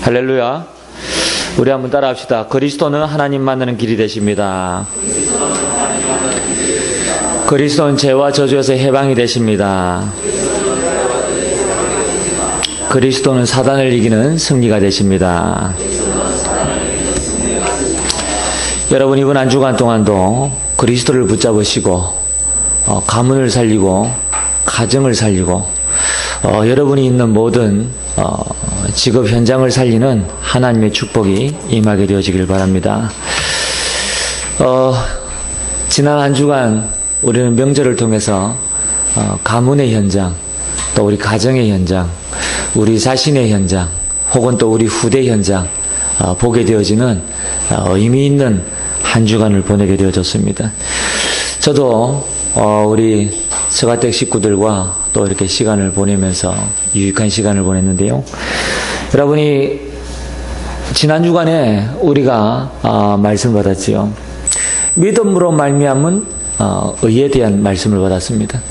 할렐루야. 우리 한번 따라합시다. 그리스도는 하나님 만나는 길이 되십니다. 그리스도는 죄와 저주에서 해방이 되십니다. 그리스도는 사단을 이기는 승리가 되십니다. 여러분, 이번 한 주간 동안도 그리스도를 붙잡으시고 가문을 살리고 가정을 살리고 여러분이 있는 모든 직업 현장을 살리는 하나님의 축복이 임하게 되어지길 바랍니다. 지난 한 주간 우리는 명절을 통해서 가문의 현장, 또 우리 가정의 현장, 우리 자신의 현장, 혹은 또 우리 후대 현장 보게 되어지는 의미 있는 한 주간을 보내게 되어졌습니다. 저도 우리 서가택 식구들과 또 이렇게 시간을 보내면서 유익한 시간을 보냈는데요. 여러분이 지난 주간에 우리가 말씀을 받았지요. 믿음으로 말미암은 의에 대한 말씀을 받았습니다.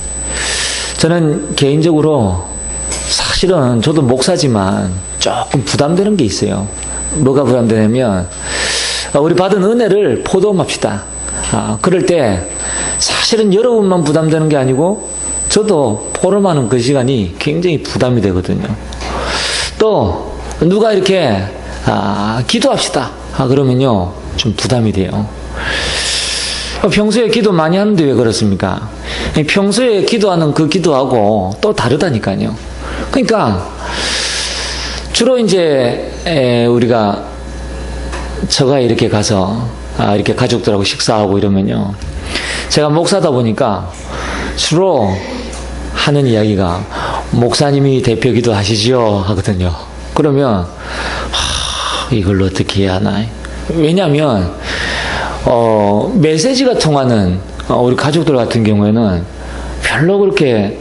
저는 개인적으로 사실은 저도 목사지만 조금 부담되는 게 있어요. 뭐가 부담되냐면 우리 받은 은혜를 포도합시다. 그럴 때 사실은 여러분만 부담되는 게 아니고 저도 포럼하는 그 시간이 굉장히 부담이 되거든요. 또 누가 이렇게 기도합시다 그러면요 좀 부담이 돼요. 평소에 기도 많이 하는데 왜 그렇습니까? 평소에 기도하는 그 기도하고 또 다르다니까요. 그러니까 주로 이제 우리가 처가에 이렇게 가서 이렇게 가족들하고 식사하고 이러면요, 제가 목사다 보니까 주로 하는 이야기가 목사님이 대표 기도하시지요 하거든요. 그러면 이걸 어떻게 해야 하나? 왜냐하면 메시지가 통하는 우리 가족들 같은 경우에는 별로 그렇게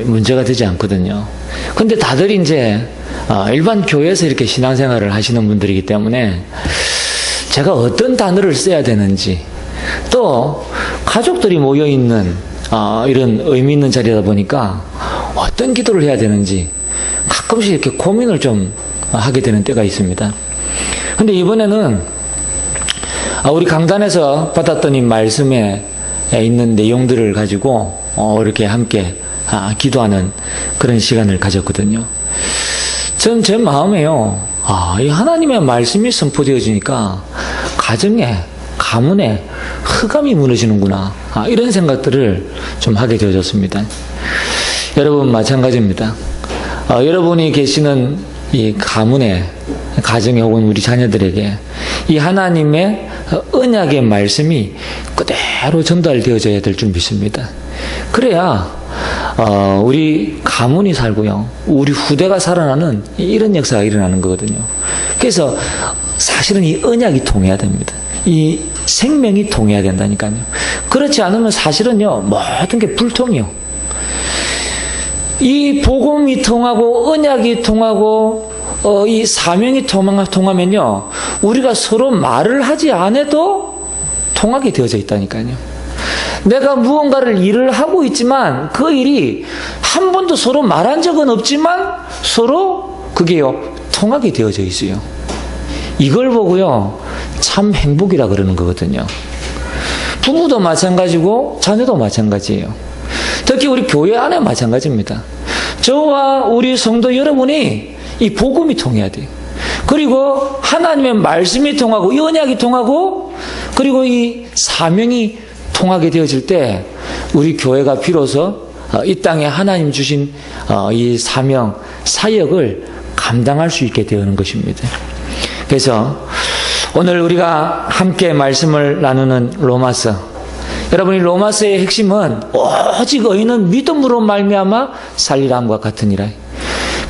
문제가 되지 않거든요. 근데 다들 이제 일반 교회에서 이렇게 신앙생활을 하시는 분들이기 때문에 제가 어떤 단어를 써야 되는지, 또 가족들이 모여있는 이런 의미 있는 자리다 보니까 어떤 기도를 해야 되는지 가끔씩 이렇게 고민을 좀 하게 되는 때가 있습니다. 근데 이번에는 우리 강단에서 받았던 이 말씀에 있는 내용들을 가지고 이렇게 함께 기도하는 그런 시간을 가졌거든요. 저는 제 마음에요, 이 하나님의 말씀이 선포되어지니까 가정에, 가문에 흑암이 무너지는구나, 이런 생각들을 좀 하게 되어졌습니다. 여러분 마찬가지입니다. 여러분이 계시는 이 가문에, 가정에 혹은 우리 자녀들에게 이 하나님의 언약의 말씀이 그대로 전달되어져야 될 줄 믿습니다. 그래야 우리 가문이 살고요, 우리 후대가 살아나는 이런 역사가 일어나는 거거든요. 그래서 사실은 이 언약이 통해야 됩니다. 이 생명이 통해야 된다니까요. 그렇지 않으면 사실은요 모든 게 불통이요. 이 복음이 통하고 언약이 통하고 이 사명이 통하면요, 우리가 서로 말을 하지 않아도 통하게 되어져 있다니까요. 내가 무언가를 일을 하고 있지만 그 일이 한 번도 서로 말한 적은 없지만 서로 그게요 통하게 되어져 있어요. 이걸 보고요 참 행복이라 그러는 거거든요. 부부도 마찬가지고 자녀도 마찬가지예요. 특히 우리 교회 안에 마찬가지입니다. 저와 우리 성도 여러분이 이 복음이 통해야 돼요. 그리고 하나님의 말씀이 통하고 이 언약이 통하고 그리고 이 사명이 통하게 되어질 때 우리 교회가 비로소 이 땅에 하나님 주신 이 사명, 사역을 감당할 수 있게 되는 것입니다. 그래서 오늘 우리가 함께 말씀을 나누는 로마서, 여러분이 로마서의 핵심은 오직 의인은 믿음으로 말미암아 살리라함과 같으니라.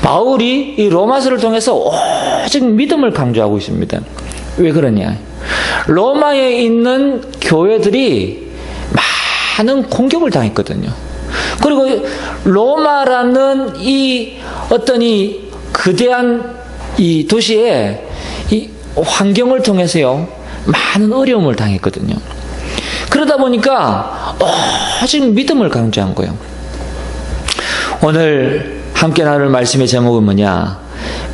바울이 이 로마서를 통해서 오직 믿음을 강조하고 있습니다. 왜 그러냐? 로마에 있는 교회들이 많은 공격을 당했거든요. 그리고 로마라는 이 어떤 이 거대한 이 도시에 이 환경을 통해서요 많은 어려움을 당했거든요. 그러다 보니까 오직 믿음을 강조한 거예요. 오늘 함께 나눌 말씀의 제목은 뭐냐?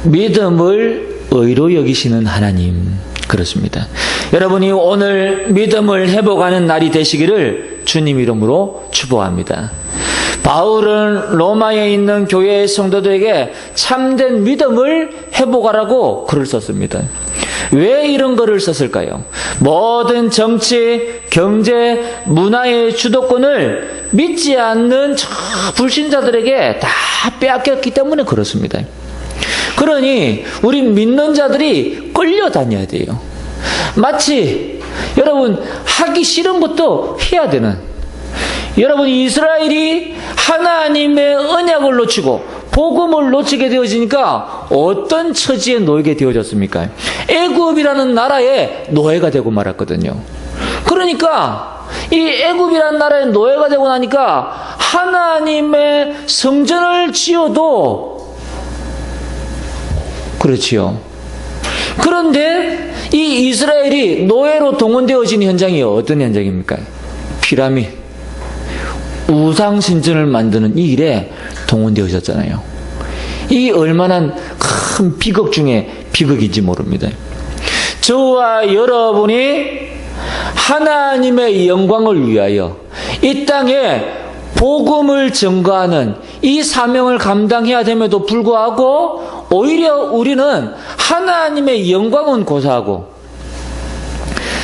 믿음을 의로 여기시는 하나님. 그렇습니다. 여러분이 오늘 믿음을 회복하는 날이 되시기를 주님 이름으로 축복합니다. 바울은 로마에 있는 교회의 성도들에게 참된 믿음을 회복하라고 글을 썼습니다. 왜 이런 글을 썼을까요? 모든 정치, 경제, 문화의 주도권을 믿지 않는 저 불신자들에게 다 빼앗겼기 때문에 그렇습니다. 그러니 우리 믿는 자들이 끌려다녀야 돼요. 마치 여러분 하기 싫은 것도 해야 되는, 여러분 이스라엘이 하나님의 언약을 놓치고 복음을 놓치게 되어지니까 어떤 처지에 놓이게 되어졌습니까? 애굽이라는 나라의 노예가 되고 말았거든요. 그러니까 이 애굽이라는 나라의 노예가 되고 나니까 하나님의 성전을 지어도 그렇지요. 그런데 이 이스라엘이 노예로 동원되어진 현장이 어떤 현장입니까? 피라미드, 우상신전을 만드는 이 일에 동원되어졌잖아요. 이 얼마나 큰 비극 중에 비극인지 모릅니다. 저와 여러분이 하나님의 영광을 위하여 이 땅에 복음을 전가하는 이 사명을 감당해야 됨에도 불구하고 오히려 우리는 하나님의 영광은 고사하고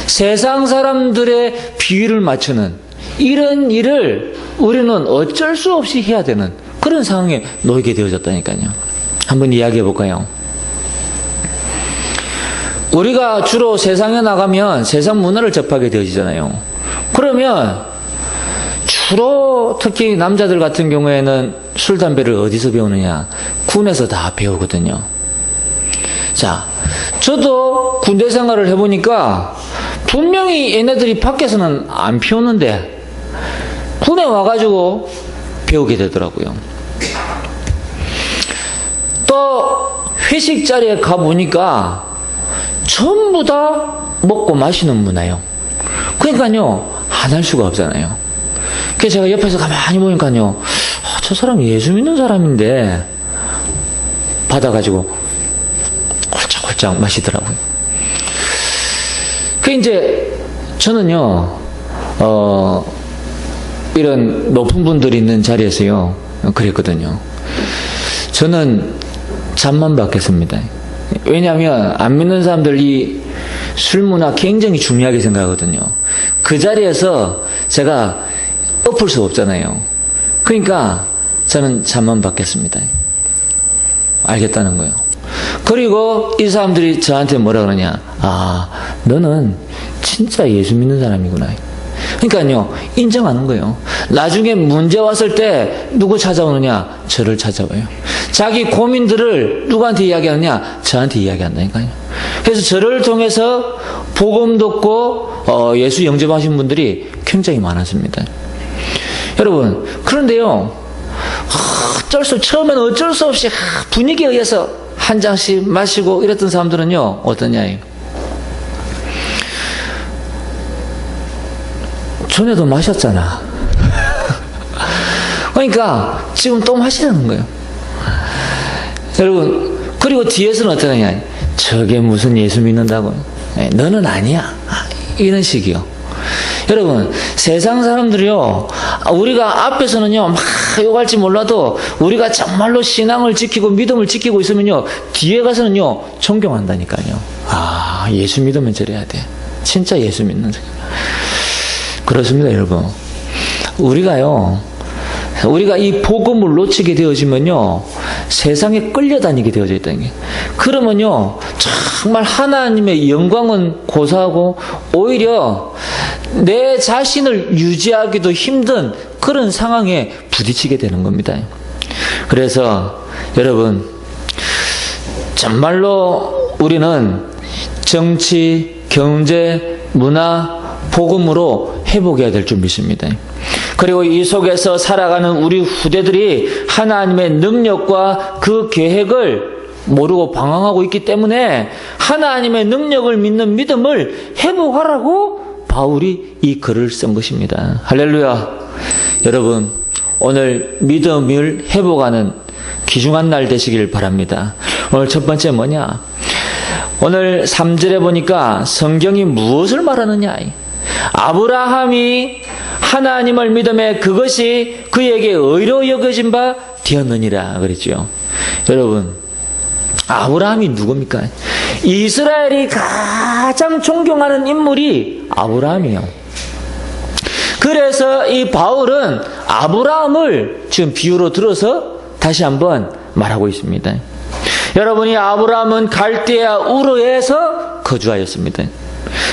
세상 사람들의 비위를 맞추는 이런 일을 우리는 어쩔 수 없이 해야 되는 그런 상황에 놓이게 되어졌다니까요. 한번 이야기해 볼까요? 우리가 주로 세상에 나가면 세상 문화를 접하게 되어지잖아요. 그러면 주로 특히 남자들 같은 경우에는 술, 담배를 어디서 배우느냐? 군에서 다 배우거든요. 자, 저도 군대 생활을 해보니까 분명히 얘네들이 밖에서는 안 피우는데 군에 와가지고 배우게 되더라고요. 또 회식 자리에 가보니까 전부 다 먹고 마시는 문화예요. 그러니까요, 안 할 수가 없잖아요. 그래서 제가 옆에서 가만히 보니까요, 저 사람 예수 믿는 사람인데 받아가지고 홀짝홀짝 마시더라고요. 그 이제 저는요, 이런 높은 분들이 있는 자리에서요, 그랬거든요. 저는 잠만 받겠습니다. 왜냐하면 안 믿는 사람들이 술 문화 굉장히 중요하게 생각하거든요. 그 자리에서 제가 엎을 수 없잖아요. 그러니까 저는 잠만 받겠습니다. 알겠다는 거예요. 그리고 이 사람들이 저한테 뭐라 그러냐? 아, 너는 진짜 예수 믿는 사람이구나. 그러니까요, 인정하는 거예요. 나중에 문제 왔을 때 누구 찾아오느냐? 저를 찾아와요. 자기 고민들을 누구한테 이야기하느냐? 저한테 이야기한다니까요. 그래서 저를 통해서 복음 듣고 예수 영접하신 분들이 굉장히 많았습니다. 여러분, 그런데요, 처음에는 어쩔 수 없이 분위기에 의해서 한 잔씩 마시고 이랬던 사람들은요, 어떠냐? 전에도 마셨잖아. 그러니까 지금 또 마시라는 거예요. 여러분, 그리고 뒤에서는 어떠냐? 저게 무슨 예수 믿는다고? 너는 아니야. 이런 식이요. 여러분, 세상 사람들이요, 우리가 앞에서는요, 막 욕할지 몰라도 우리가 정말로 신앙을 지키고 믿음을 지키고 있으면요, 뒤에 가서는요, 존경한다니까요. 아, 예수 믿으면 저래야 돼. 진짜 예수 믿는 사람. 그렇습니다, 여러분. 우리가 이 복음을 놓치게 되어지면요, 세상에 끌려다니게 되어져 있다는 게. 그러면요, 정말 하나님의 영광은 고사하고 오히려 내 자신을 유지하기도 힘든 그런 상황에 부딪히게 되는 겁니다. 그래서 여러분, 정말로 우리는 정치, 경제, 문화, 복음으로 회복해야 될 줄 믿습니다. 그리고 이 속에서 살아가는 우리 후대들이 하나님의 능력과 그 계획을 모르고 방황하고 있기 때문에 하나님의 능력을 믿는 믿음을 회복하라고 바울이 이 글을 쓴 것입니다. 할렐루야. 여러분, 오늘 믿음을 회복하는 귀중한 날 되시길 바랍니다. 오늘 첫 번째 뭐냐? 오늘 3절에 보니까 성경이 무엇을 말하느냐? 아브라함이 하나님을 믿음에 그것이 그에게 의로 여겨진 바 되었느니라 그랬죠. 여러분, 아브라함이 누굽니까? 이스라엘이 가장 존경하는 인물이 아브라함이에요. 그래서 이 바울은 아브라함을 지금 비유로 들어서 다시 한번 말하고 있습니다. 여러분이 아브라함은 갈대아 우르에서 거주하였습니다.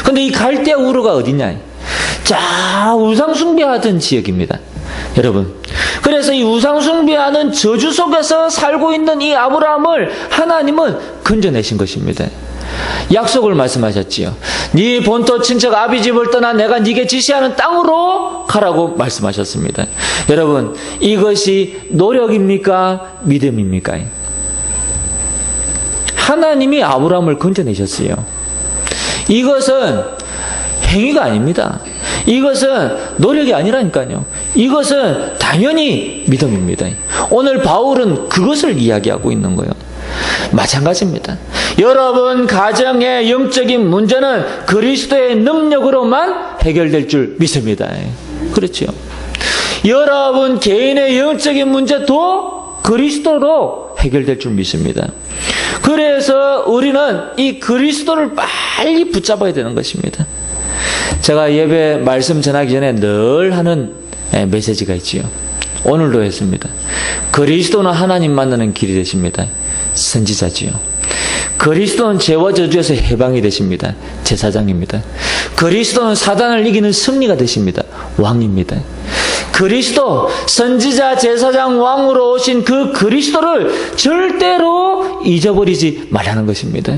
근데 이 갈대아 우르가 어디냐? 자, 우상숭배하던 지역입니다. 여러분, 그래서 이 우상숭배하는 저주 속에서 살고 있는 이 아브라함을 하나님은 건져내신 것입니다. 약속을 말씀하셨지요. 네 본토 친척 아비집을 떠나 내가 네게 지시하는 땅으로 가라고 말씀하셨습니다. 여러분, 이것이 노력입니까? 믿음입니까? 하나님이 아브라함을 건져내셨어요. 이것은 행위가 아닙니다. 이것은 노력이 아니라니까요. 이것은 당연히 믿음입니다. 오늘 바울은 그것을 이야기하고 있는 거예요. 마찬가지입니다. 여러분 가정의 영적인 문제는 그리스도의 능력으로만 해결될 줄 믿습니다. 그렇죠. 여러분 개인의 영적인 문제도 그리스도로 해결될 줄 믿습니다. 그래서 우리는 이 그리스도를 빨리 붙잡아야 되는 것입니다. 제가 예배 말씀 전하기 전에 늘 하는 메시지가 있지요. 오늘도 했습니다. 그리스도는 하나님 만나는 길이 되십니다. 선지자지요. 그리스도는 죄와 저주에서 해방이 되십니다. 제사장입니다. 그리스도는 사단을 이기는 승리가 되십니다. 왕입니다. 그리스도 선지자 제사장 왕으로 오신 그 그리스도를 절대로 잊어버리지 말라는 것입니다.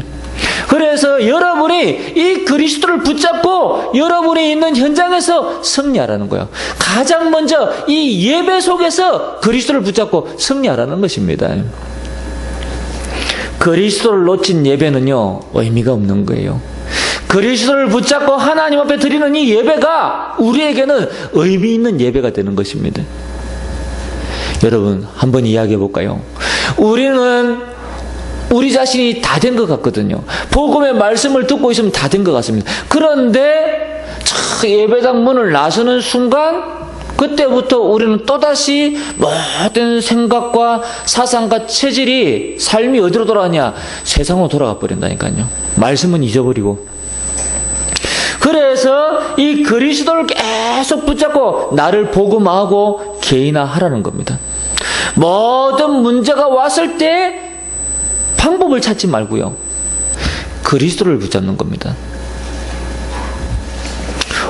그래서 여러분이 이 그리스도를 붙잡고 여러분이 있는 현장에서 승리하라는 거예요. 가장 먼저 이 예배 속에서 그리스도를 붙잡고 승리하라는 것입니다. 그리스도를 놓친 예배는요, 의미가 없는 거예요. 그리스도를 붙잡고 하나님 앞에 드리는 이 예배가 우리에게는 의미 있는 예배가 되는 것입니다. 여러분, 한번 이야기해 볼까요? 우리는 우리 자신이 다 된 것 같거든요. 복음의 말씀을 듣고 있으면 다 된 것 같습니다. 그런데 예배당 문을 나서는 순간 그때부터 우리는 또다시 모든 생각과 사상과 체질이 삶이 어디로 돌아가냐? 세상으로 돌아가 버린다니까요. 말씀은 잊어버리고. 그래서 이 그리스도를 계속 붙잡고 나를 복음하고 개인화하라는 겁니다. 모든 문제가 왔을 때 방법을 찾지 말고요. 그리스도를 붙잡는 겁니다.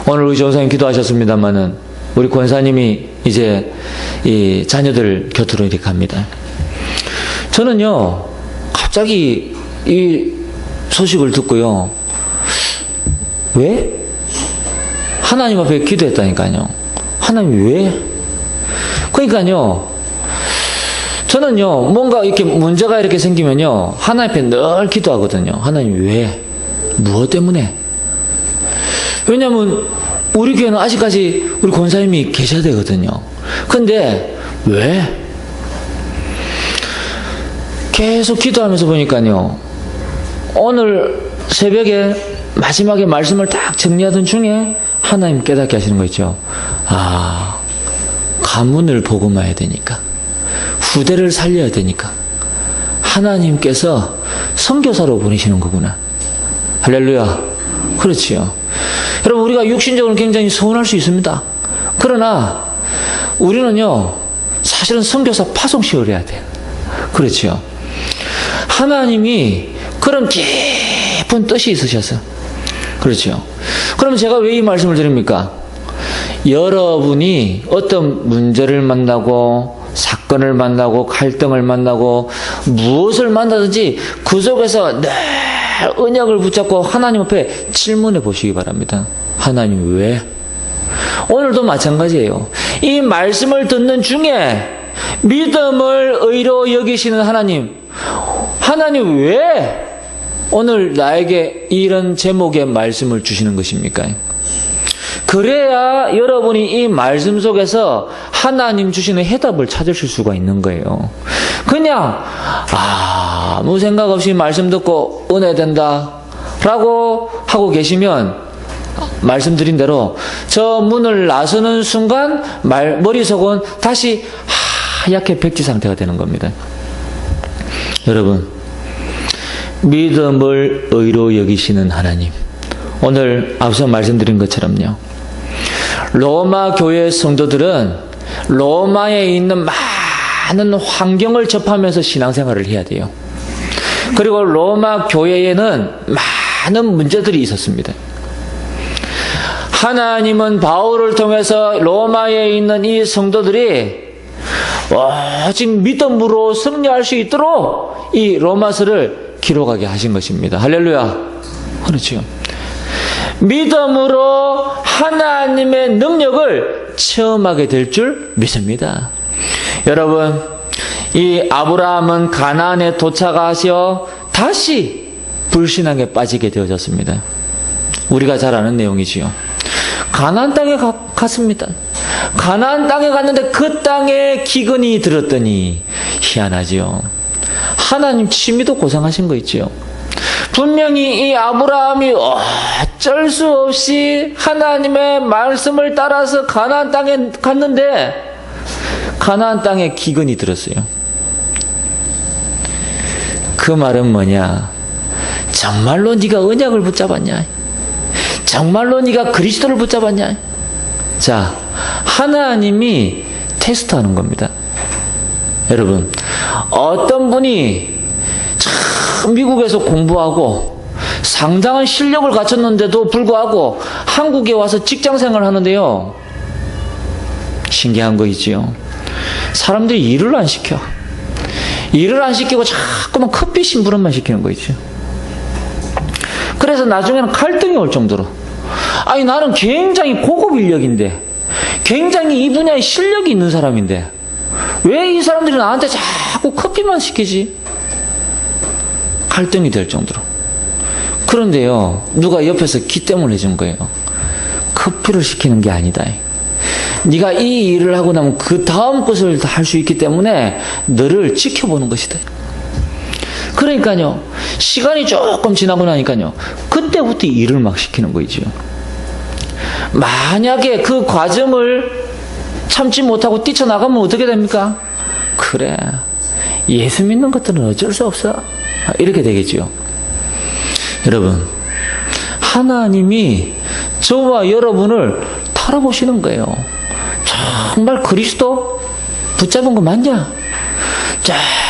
오늘 우리 전사님 기도하셨습니다마는 우리 권사님이 이제 이 자녀들 곁으로 이렇게 갑니다. 저는요, 갑자기 이 소식을 듣고요. 왜? 하나님 앞에 기도했다니까요. 하나님 왜? 그러니까요, 저는요, 뭔가 이렇게 문제가 이렇게 생기면요, 하나님 앞에 늘 기도하거든요. 하나님 왜? 무엇 때문에? 왜냐면 우리 교회는 아직까지 우리 권사님이 계셔야 되거든요. 근데 왜? 계속 기도하면서 보니까요, 오늘 새벽에 마지막에 말씀을 딱 정리하던 중에 하나님 깨닫게 하시는 거 있죠. 아, 가문을 복음해야 되니까, 후대를 살려야 되니까 하나님께서 선교사로 보내시는 거구나. 할렐루야. 그렇지요. 여러분, 우리가 육신적으로 굉장히 서운할 수 있습니다. 그러나 우리는요, 사실은 선교사 파송시를 해야 돼요. 그렇지요. 하나님이 그런 깊은 뜻이 있으셔서. 그렇죠. 그럼 제가 왜 이 말씀을 드립니까? 여러분이 어떤 문제를 만나고 사건을 만나고 갈등을 만나고 무엇을 만나든지 그 속에서 늘 언약을 붙잡고 하나님 앞에 질문해 보시기 바랍니다. 하나님 왜? 오늘도 마찬가지예요. 이 말씀을 듣는 중에 믿음을 의로 여기시는 하나님, 하나님 왜 오늘 나에게 이런 제목의 말씀을 주시는 것입니까? 그래야 여러분이 이 말씀 속에서 하나님 주시는 해답을 찾으실 수가 있는 거예요. 그냥 아무 생각 없이 말씀 듣고 은혜 된다 라고 하고 계시면 말씀드린 대로 저 문을 나서는 순간 머릿속은 다시 하얗게 백지 상태가 되는 겁니다. 여러분, 믿음을 의로 여기시는 하나님, 오늘 앞서 말씀드린 것처럼요, 로마 교회 성도들은 로마에 있는 많은 환경을 접하면서 신앙생활을 해야 돼요. 그리고 로마 교회에는 많은 문제들이 있었습니다. 하나님은 바울을 통해서 로마에 있는 이 성도들이 오직 믿음으로 승리할 수 있도록 이 로마서를 기록하게 하신 것입니다. 할렐루야. 그렇죠. 믿음으로 하나님의 능력을 체험하게 될 줄 믿습니다. 여러분, 이 아브라함은 가나안에 도착하셔 다시 불신앙에 빠지게 되어졌습니다. 우리가 잘 아는 내용이지요. 가나안 땅에 갔습니다. 가나안 땅에 갔는데 그 땅에 기근이 들었더니 희한하지요. 하나님 침이도 고생하신 거 있지요. 분명히 이 아브라함이 어쩔 수 없이 하나님의 말씀을 따라서 가나안 땅에 갔는데 가나안 땅에 기근이 들었어요. 그 말은 뭐냐? 정말로 네가 언약을 붙잡았냐? 정말로 네가 그리스도를 붙잡았냐? 자, 하나님이 테스트하는 겁니다. 여러분, 어떤 분이 참 미국에서 공부하고 상당한 실력을 갖췄는데도 불구하고 한국에 와서 직장생활을 하는데요, 신기한 거 있지요. 사람들이 일을 안 시켜. 일을 안 시키고 자꾸만 커피 심부름만 시키는 거 있죠. 그래서 나중에는 갈등이 올 정도로, 아니 나는 굉장히 고급 인력인데, 굉장히 이 분야에 실력이 있는 사람인데 왜 이 사람들이 나한테 자꾸 커피만 시키지? 갈등이 될 정도로. 그런데요, 누가 옆에서 기땜을 해준 거예요. 커피를 시키는 게 아니다. 네가 이 일을 하고 나면 그 다음 것을 할 수 있기 때문에 너를 지켜보는 것이다. 그러니까요, 시간이 조금 지나고 나니까요, 그때부터 일을 막 시키는 거이죠. 만약에 그 과정을 참지 못하고 뛰쳐나가면 어떻게 됩니까? 그래, 예수 믿는 것들은 어쩔 수 없어, 이렇게 되겠죠. 여러분, 하나님이 저와 여러분을 달아보시는 거예요. 정말 그리스도 붙잡은 거 맞냐?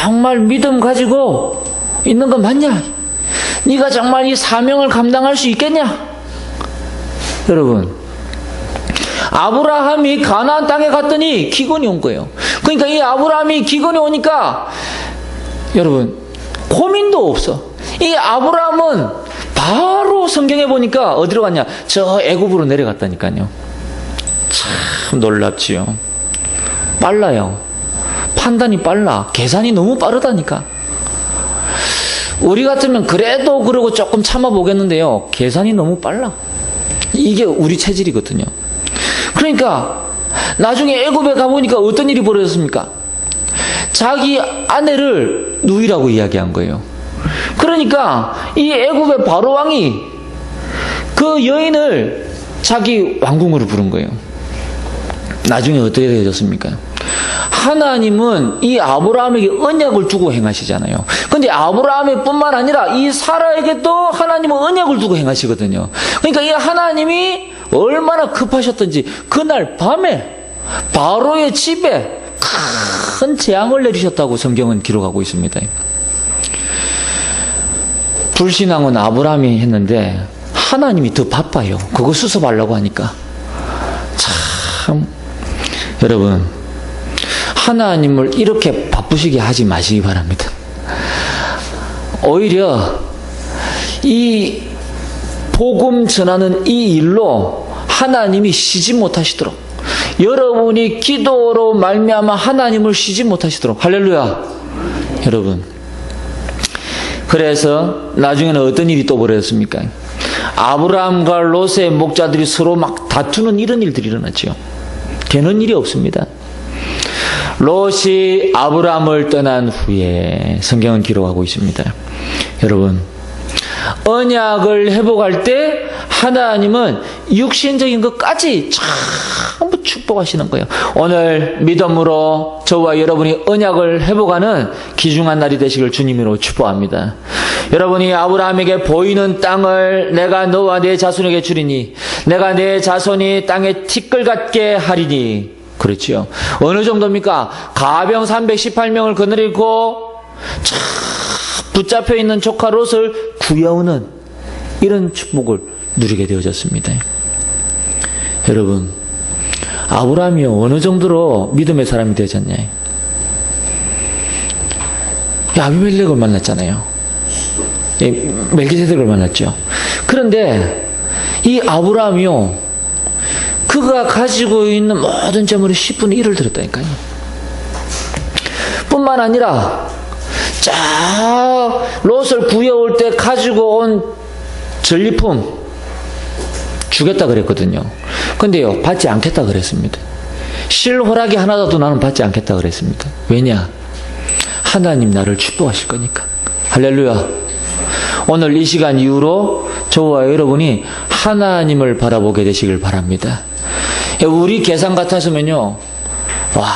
정말 믿음 가지고 있는 거 맞냐? 네가 정말 이 사명을 감당할 수 있겠냐? 여러분, 아브라함이 가나안 땅에 갔더니 기근이 온 거예요. 그러니까 이 아브라함이 기근이 오니까 여러분, 고민도 없어. 이 아브라함은 바로 성경에 보니까 어디로 갔냐? 저 애굽으로 내려갔다니까요. 참 놀랍지요. 빨라요. 판단이 빨라. 계산이 너무 빠르다니까. 우리 같으면 그래도 그러고 조금 참아보겠는데요, 계산이 너무 빨라. 이게 우리 체질이거든요. 그러니까 나중에 애굽에 가보니까 어떤 일이 벌어졌습니까? 자기 아내를 누이라고 이야기한 거예요. 그러니까 이 애굽의 바로 왕이 그 여인을 자기 왕궁으로 부른 거예요. 나중에 어떻게 되어졌습니까? 하나님은 이 아브라함에게 언약을 두고 행하시잖아요. 근데 아브라함의 뿐만 아니라 이 사라에게도 하나님은 언약을 두고 행하시거든요. 그러니까 이 하나님이 얼마나 급하셨던지 그날 밤에 바로의 집에 큰 재앙을 내리셨다고 성경은 기록하고 있습니다. 불신앙은 아브라함이 했는데 하나님이 더 바빠요. 그거 수습하려고 하니까. 참, 여러분, 하나님을 이렇게 바쁘시게 하지 마시기 바랍니다. 오히려 이 복음 전하는 이 일로 하나님이 쉬지 못하시도록, 여러분이 기도로 말미암아 하나님을 쉬지 못하시도록. 할렐루야. 여러분, 그래서 나중에는 어떤 일이 또 벌어졌습니까? 아브라함과 롯의 목자들이 서로 막 다투는 이런 일들이 일어났죠. 되는 일이 없습니다. 롯이 아브라함을 떠난 후에 성경은 기록하고 있습니다. 여러분, 언약을 회복할 때 하나님은 육신적인 것까지 전부 축복하시는 거예요. 오늘 믿음으로 저와 여러분이 언약을 회복하는 귀중한 날이 되시길 주님으로 축복합니다. 여러분이 아브라함에게 보이는 땅을 내가 너와 내 자손에게 주리니 내가 내 자손이 땅에 티끌 같게 하리니, 그렇지요. 어느 정도입니까? 가병 318명을 거느리고 붙잡혀 있는 조카 롯을 구해오는 이런 축복을 누리게 되어졌습니다. 여러분, 아브라함이 어느 정도로 믿음의 사람이 되어졌냐? 아비멜렉을 만났잖아요. 멜기세덱을 만났죠. 그런데 이 아브라함이요, 그가 가지고 있는 모든 재물의 10분의 1을 드렸다니까요. 뿐만 아니라 롯을 구해올 때 가지고 온 전리품 주겠다 그랬거든요. 근데요, 받지 않겠다 그랬습니다. 실호락이 하나라도 나는 받지 않겠다 그랬습니다. 왜냐? 하나님 나를 축복하실 거니까. 할렐루야. 오늘 이 시간 이후로 저와 여러분이 하나님을 바라보게 되시길 바랍니다. 우리 계산 같았으면요, 와,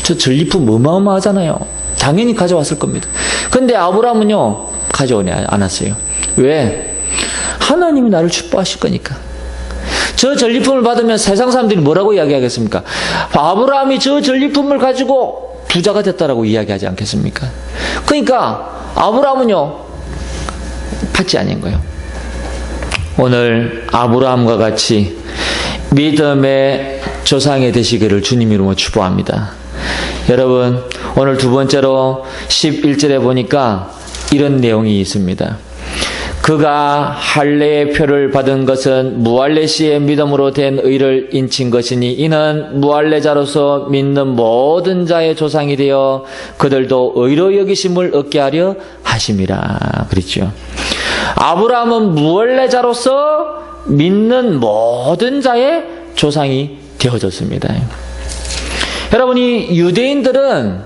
저 전리품 어마어마하잖아요. 당연히 가져왔을 겁니다. 근데 아브라함은요, 가져오지 않았어요. 왜? 하나님이 나를 축복하실 거니까. 저 전리품을 받으면 세상 사람들이 뭐라고 이야기하겠습니까? 아브라함이 저 전리품을 가지고 부자가 됐다라고 이야기하지 않겠습니까? 그러니까 아브라함은요, 받지 않은 거예요. 오늘 아브라함과 같이 믿음의 조상이 되시기를 주님 이름으로 축복합니다. 여러분, 오늘 두 번째로 11절에 보니까 이런 내용이 있습니다. 그가 할례의 표를 받은 것은 무할례 시의 믿음으로 된 의를 인친 것이니 이는 무할례자로서 믿는 모든 자의 조상이 되어 그들도 의로 여기심을 얻게 하려 하심이라 그랬죠. 아브라함은 무할례자로서 믿는 모든 자의 조상이 되어졌습니다. 여러분이 유대인들은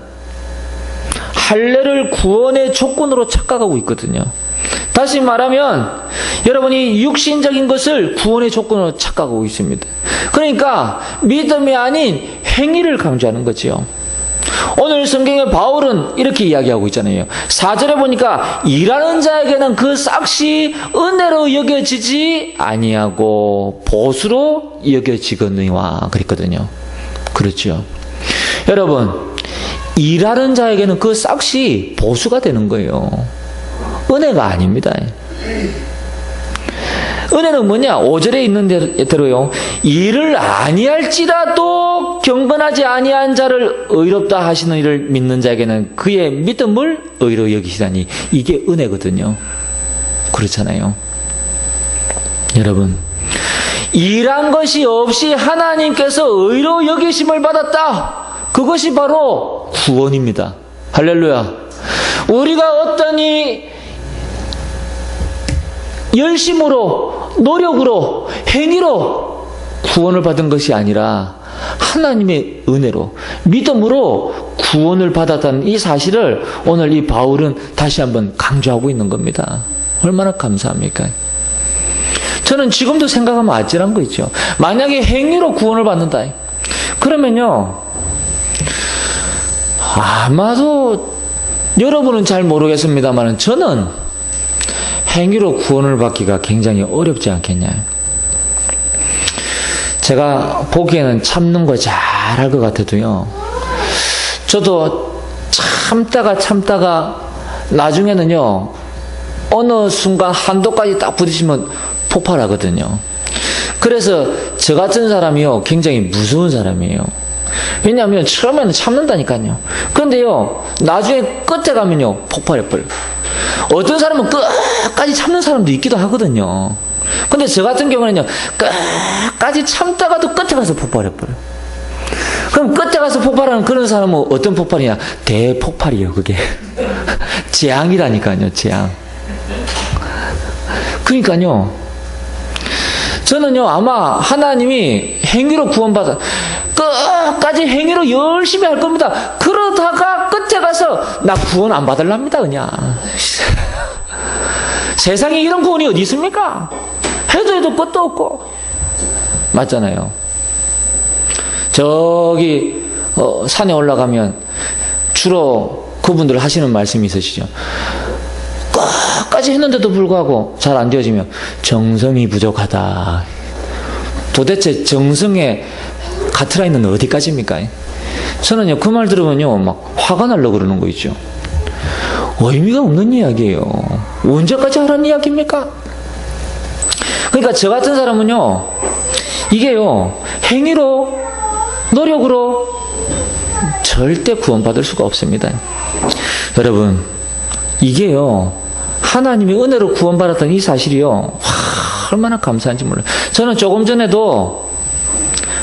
할례를 구원의 조건으로 착각하고 있거든요. 다시 말하면 여러분이 육신적인 것을 구원의 조건으로 착각하고 있습니다. 그러니까 믿음이 아닌 행위를 강조하는 거죠. 오늘 성경에 바울은 이렇게 이야기하고 있잖아요. 4절에 보니까 일하는 자에게는 그 삭시 은혜로 여겨지지 아니하고 보수로 여겨지거니와 그랬거든요. 그렇죠. 여러분, 일하는 자에게는 그 삭시 보수가 되는 거예요. 은혜가 아닙니다. 은혜는 뭐냐? 5절에 있는 대로요. 일을 아니할지라도 경건하지 아니한 자를 의롭다 하시는 이를 믿는 자에게는 그의 믿음을 의로 여기시다니, 이게 은혜거든요. 그렇잖아요. 여러분, 일한 것이 없이 하나님께서 의로 여기심을 받았다. 그것이 바로 구원입니다. 할렐루야. 우리가 어떠니 열심으로, 노력으로, 행위로 구원을 받은 것이 아니라 하나님의 은혜로, 믿음으로 구원을 받았다는 이 사실을 오늘 이 바울은 다시 한번 강조하고 있는 겁니다. 얼마나 감사합니까? 저는 지금도 생각하면 아찔한 거 있죠. 만약에 행위로 구원을 받는다, 그러면요, 아마도 여러분은 잘 모르겠습니다만 저는 행위로 구원을 받기가 굉장히 어렵지 않겠냐. 제가 보기에는 참는 거 잘할 것 같아도요, 저도 참다가 나중에는요, 어느 순간 한도까지 딱 부딪히면 폭발하거든요. 그래서 저 같은 사람이요, 굉장히 무서운 사람이에요. 왜냐하면 처음에는 참는다니까요. 그런데요, 나중에 끝에 가면요, 폭발해버려요. 어떤 사람은 끝까지 참는 사람도 있기도 하거든요. 근데 저 같은 경우는요, 끝까지 참다가도 끝에 가서 폭발해버려요. 그럼 끝에 가서 폭발하는 그런 사람은 어떤 폭발이냐? 대폭발이에요, 그게. 재앙이라니까요, 재앙. 그러니까요, 저는요, 아마 하나님이 행위로 구원받아, 끝까지 행위로 열심히 할 겁니다. 그러다가 끝에 가서 나 구원 안 받을랍니다, 그냥. 세상에 이런 구원이 어디 있습니까? 해도 끝도 없고. 맞잖아요. 저기 산에 올라가면 주로 그분들 하시는 말씀이 있으시죠. 끝까지 했는데도 불구하고 잘 안 되어지면 정성이 부족하다. 도대체 정성의 가트라인은 어디까지입니까? 저는요, 그 말 들으면요, 막 화가 나려고 그러는 거 있죠. 의미가 없는 이야기예요. 언제까지 하라는 이야기입니까? 그러니까 저 같은 사람은요, 이게요, 행위로, 노력으로 절대 구원받을 수가 없습니다. 여러분, 이게요, 하나님의 은혜로 구원받았던 이 사실이요, 얼마나 감사한지 몰라요. 저는 조금 전에도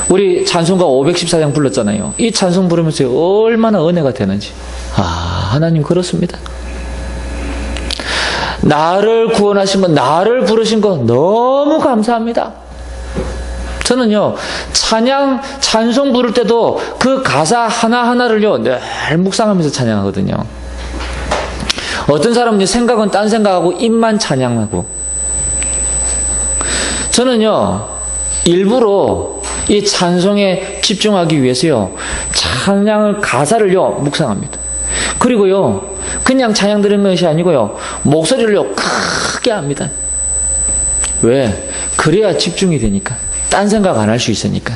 우리 찬송가 514장 불렀잖아요. 이 찬송 부르면서 얼마나 은혜가 되는지. 하나님 그렇습니다. 나를 구원하신 거, 나를 부르신 거 너무 감사합니다. 저는요, 찬송 부를 때도 그 가사 하나하나를요, 늘 묵상하면서 찬양하거든요. 어떤 사람은 생각은 딴 생각하고 입만 찬양하고. 저는요, 일부러 이 찬송에 집중하기 위해서요, 찬양을, 가사를요, 묵상합니다. 그리고요, 그냥 찬양 드리는 것이 아니고요, 목소리를요, 크게 합니다. 왜? 그래야 집중이 되니까. 딴 생각 안 할 수 있으니까.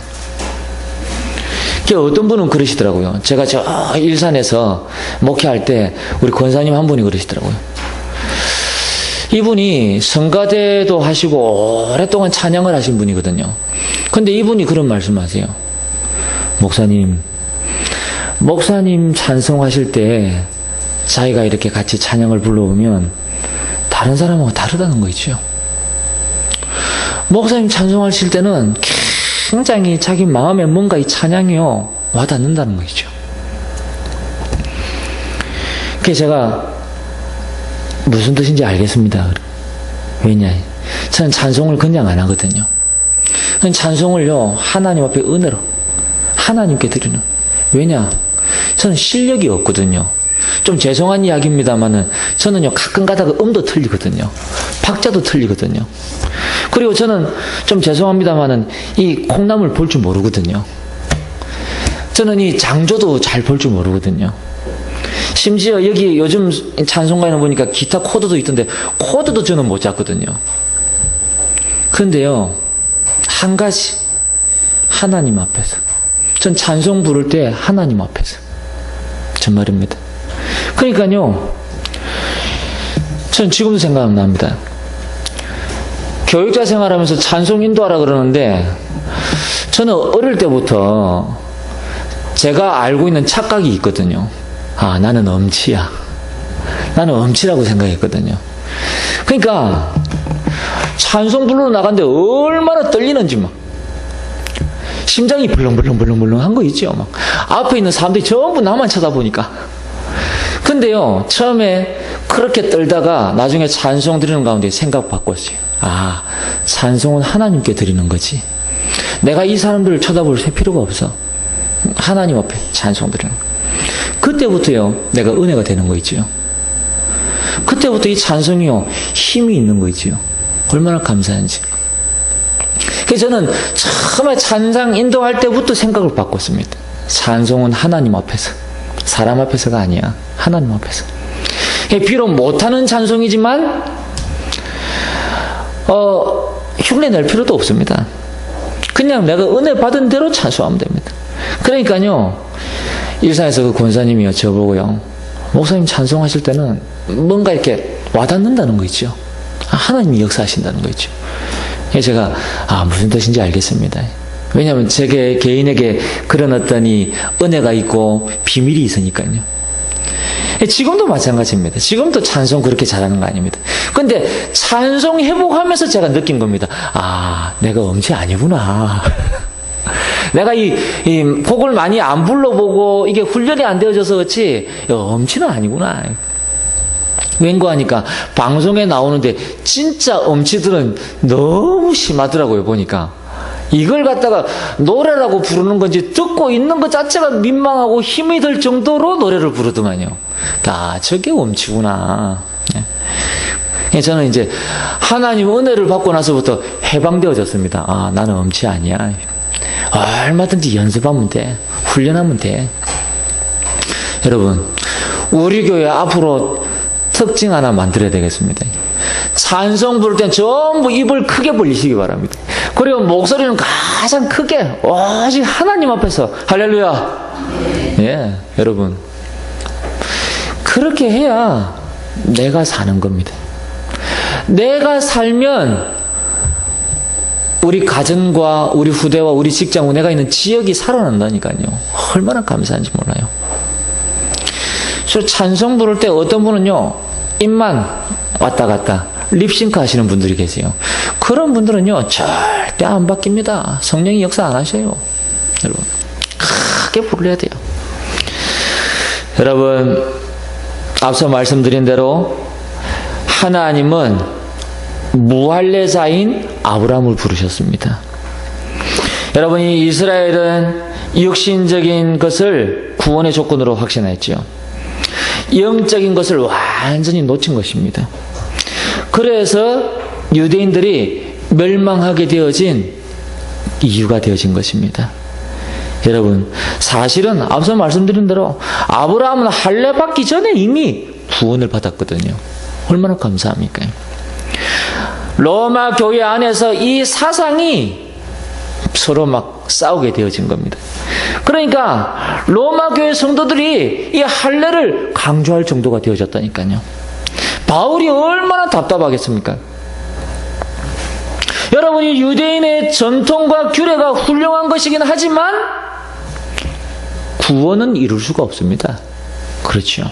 어떤 분은 그러시더라고요. 제가 저 일산에서 목회할 때 우리 권사님 한 분이 그러시더라고요. 이분이 성가대도 하시고 오랫동안 찬양을 하신 분이거든요. 근데 이분이 그런 말씀하세요. 목사님 찬송하실 때 자기가 이렇게 같이 찬양을 불러오면 다른 사람하고 다르다는 거 있죠. 목사님 찬송하실 때는 굉장히 자기 마음에 뭔가 이 찬양이요, 와닿는다는 거 있죠. 그래서 제가 무슨 뜻인지 알겠습니다. 왜냐? 저는 찬송을 그냥 안 하거든요. 찬송을요, 하나님 앞에 은혜로 하나님께 드리는. 왜냐? 저는 실력이 없거든요. 좀 죄송한 이야기입니다만은 저는요, 가끔 가다가 음도 틀리거든요. 박자도 틀리거든요. 그리고 저는 좀 죄송합니다만은 이 콩나물 볼 줄 모르거든요. 저는 이 장조도 잘 볼 줄 모르거든요. 심지어 여기 요즘 찬송가에는 보니까 기타 코드도 있던데 코드도 저는 못 잡거든요. 그런데요, 한 가지, 하나님 앞에서, 전 찬송 부를 때 하나님 앞에서, 정말입니다. 그러니까요, 전 지금도 생각납니다. 교육자 생활하면서 찬송 인도하라 그러는데, 저는 어릴 때부터 제가 알고 있는 착각이 있거든요. 나는 엄치야. 나는 엄치라고 생각했거든요. 그러니까 찬송 부르러 나갔는데 얼마나 떨리는지 막 심장이 벌렁벌렁 한 거 있죠. 막 앞에 있는 사람들이 전부 나만 쳐다보니까. 근데요, 처음에 그렇게 떨다가 나중에 찬송 드리는 가운데 생각 바꿨어요. 찬송은 하나님께 드리는 거지. 내가 이 사람들을 쳐다볼 필요가 없어. 하나님 앞에 찬송 드리는 거. 그때부터요, 내가 은혜가 되는 거 있지요. 그때부터 이 찬송이요, 힘이 있는 거 있지요. 얼마나 감사한지. 그래서 저는 처음에 찬양 인도할 때부터 생각을 바꿨습니다. 찬송은 하나님 앞에서, 사람 앞에서가 아니야. 하나님 앞에서. 비록 못하는 찬송이지만 흉내 낼 필요도 없습니다. 그냥 내가 은혜 받은 대로 찬송하면 됩니다. 그러니까요, 일산에서 그 권사님이요, 저보고요, 목사님 찬송하실 때는 뭔가 이렇게 와닿는다는 거 있죠. 하나님이 역사하신다는 거 있죠. 그래서 제가 무슨 뜻인지 알겠습니다. 왜냐하면 제 개인에게 그런 어떤 이 은혜가 있고 비밀이 있으니까요. 지금도 마찬가지입니다. 지금도 찬송 그렇게 잘하는 거 아닙니다. 근데 찬송 회복하면서 제가 느낀 겁니다. 내가 엄치 아니구나. 내가 이 곡을 많이 안 불러보고 이게 훈련이 안 되어져서 그렇지 엄치는 아니구나. 왠고 하니까 방송에 나오는데 진짜 엄치들은 너무 심하더라고요. 보니까 이걸 갖다가 노래라고 부르는 건지 듣고 있는 것 자체가 민망하고 힘이 들 정도로 노래를 부르더만요. 아, 저게 음치구나. 저는 이제 하나님 은혜를 받고 나서부터 해방되어졌습니다. 아, 나는 음치 아니야. 얼마든지 연습하면 돼. 훈련하면 돼. 여러분, 우리 교회 앞으로 특징 하나 만들어야 되겠습니다. 찬송 부를 땐 전부 입을 크게 벌리시기 바랍니다. 그리고 목소리는 가장 크게 오직 하나님 앞에서 할렐루야. 예, 여러분, 그렇게 해야 내가 사는 겁니다. 내가 살면 우리 가정과 우리 후대와 우리 직장, 내가 있는 지역이 살아난다니까요. 얼마나 감사한지 몰라요. 그래서 찬송 부를 때 어떤 분은요, 입만 왔다 갔다 립싱크 하시는 분들이 계세요. 그런 분들은요, 절대 안 바뀝니다. 성령이 역사 안 하셔요. 여러분, 크게 부르려야 돼요. 여러분, 앞서 말씀드린 대로 하나님은 무할례자인 아브라함을 부르셨습니다. 여러분, 이 이스라엘은 육신적인 것을 구원의 조건으로 확신했죠. 영적인 것을 완전히 놓친 것입니다. 그래서 유대인들이 멸망하게 되어진 이유가 되어진 것입니다. 여러분, 사실은 앞서 말씀드린 대로 아브라함은 할례 받기 전에 이미 구원을 받았거든요. 얼마나 감사합니까? 로마 교회 안에서 이 사상이 서로 막 싸우게 되어진 겁니다. 그러니까 로마 교회 성도들이 이 할례를 강조할 정도가 되어졌다니까요. 바울이 얼마나 답답하겠습니까? 여러분이 유대인의 전통과 규례가 훌륭한 것이긴 하지만 구원은 이룰 수가 없습니다. 그렇죠.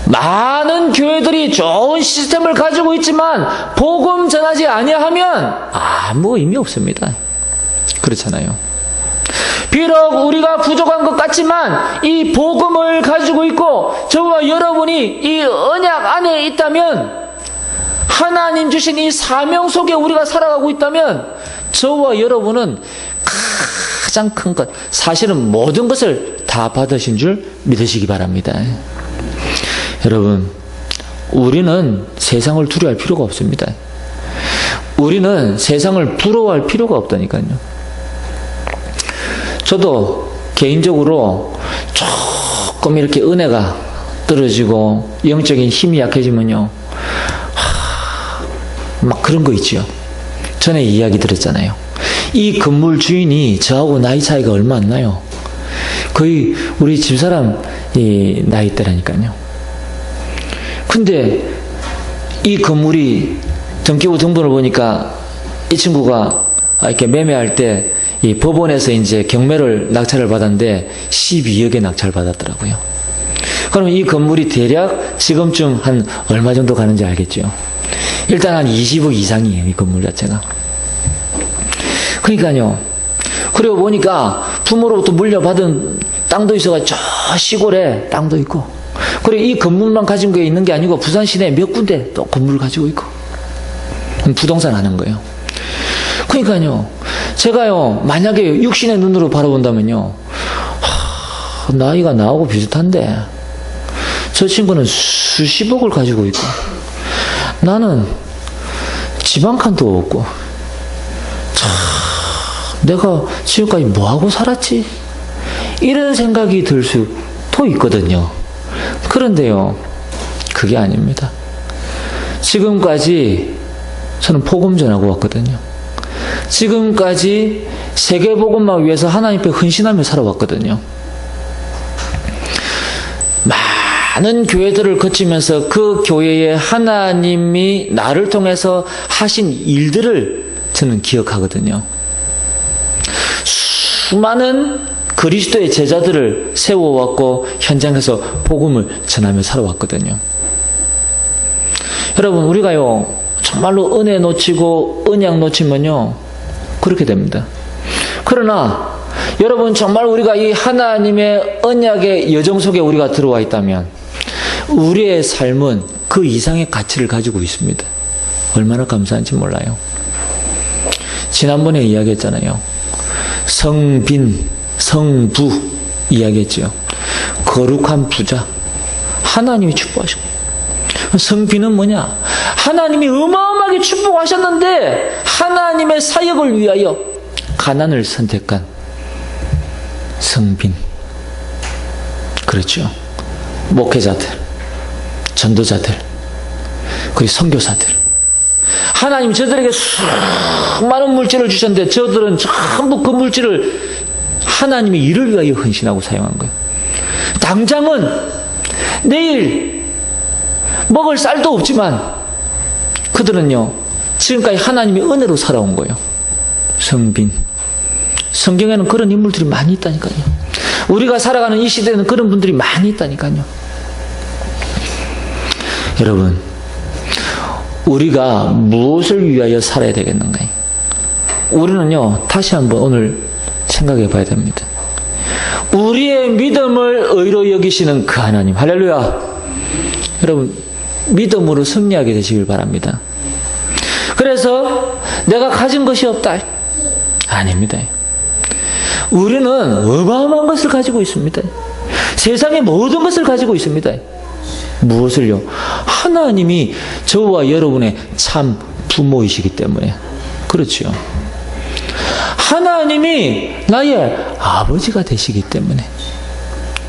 많은 교회들이 좋은 시스템을 가지고 있지만 복음 전하지 아니하면 아무 의미 없습니다. 그렇잖아요. 비록 우리가 부족한 것 같지만 이 복음을 가지고 있고 저와 여러분이 이 언약 안에 있다면, 하나님 주신 이 사명 속에 우리가 살아가고 있다면 저와 여러분은 가장 큰 것, 사실은 모든 것을 다 받으신 줄 믿으시기 바랍니다. 여러분, 우리는 세상을 두려워할 필요가 없습니다. 우리는 세상을 부러워할 필요가 없다니까요. 저도 개인적으로 조금 이렇게 은혜가 떨어지고 영적인 힘이 약해지면요, 막 그런 거 있죠. 전에 이야기 드렸잖아요. 이 건물 주인이 저하고 나이 차이가 얼마 안 나요. 거의 우리 집사람 나이대라니까요. 근데 이 건물이 등기부 등본을 보니까 이 친구가 이렇게 매매할 때 이 법원에서 이제 경매를 낙찰을 받았는데 12억에 낙찰을 받았더라고요. 그럼 이 건물이 대략 지금쯤 한 얼마 정도 가는지 알겠죠? 일단 한 20억 이상이에요, 이 건물 자체가. 그러니까요. 그리고 보니까 부모로부터 물려받은 땅도 있어가지고 저 시골에 땅도 있고, 그리고 이 건물만 가진 게 있는 게 아니고 부산 시내에 몇 군데 또 건물을 가지고 있고, 부동산 하는 거예요. 그러니까요, 제가요, 만약에 육신의 눈으로 바라본다면요, 나이가 나하고 비슷한데 저 친구는 수십억을 가지고 있고 나는 집 한 칸도 없고, 참, 내가 지금까지 뭐하고 살았지? 이런 생각이 들 수도 있거든요. 그런데요, 그게 아닙니다. 지금까지 저는 복음 전하고 왔거든요. 지금까지 세계 복음만 위해서 하나님께 헌신하며 살아왔거든요. 많은 교회들을 거치면서 그 교회에 하나님이 나를 통해서 하신 일들을 저는 기억하거든요. 수많은 그리스도의 제자들을 세워왔고 현장에서 복음을 전하며 살아왔거든요. 여러분, 우리가요, 정말로 은혜 놓치고 언약 놓치면요, 그렇게 됩니다. 그러나 여러분, 정말 우리가 이 하나님의 언약의 여정 속에 우리가 들어와 있다면 우리의 삶은 그 이상의 가치를 가지고 있습니다. 얼마나 감사한지 몰라요. 지난번에 이야기했잖아요. 성빈, 성부 이야기했죠. 거룩한 부자. 하나님이 축복하셨고. 성빈은 뭐냐? 하나님이 어마어마하게 축복하셨는데 하나님의 사역을 위하여 가난을 선택한 성빈. 그렇죠. 목회자들, 전도자들, 그리고 선교사들. 하나님 저들에게 수많은 물질을 주셨는데 저들은 전부 그 물질을 하나님의 일을 위하여 헌신하고 사용한 거예요. 당장은 내일 먹을 쌀도 없지만 그들은요 지금까지 하나님의 은혜로 살아온 거예요. 성빈. 성경에는 그런 인물들이 많이 있다니까요. 우리가 살아가는 이 시대에는 그런 분들이 많이 있다니까요. 여러분, 우리가 무엇을 위하여 살아야 되겠는가요? 우리는요 다시 한번 오늘 생각해 봐야 됩니다. 우리의 믿음을 의로 여기시는 그 하나님, 할렐루야. 여러분, 믿음으로 승리하게 되시길 바랍니다. 그래서 내가 가진 것이 없다, 아닙니다. 우리는 어마어마한 것을 가지고 있습니다. 세상의 모든 것을 가지고 있습니다. 무엇을요? 하나님이 저와 여러분의 참 부모이시기 때문에. 그렇죠. 하나님이 나의 아버지가 되시기 때문에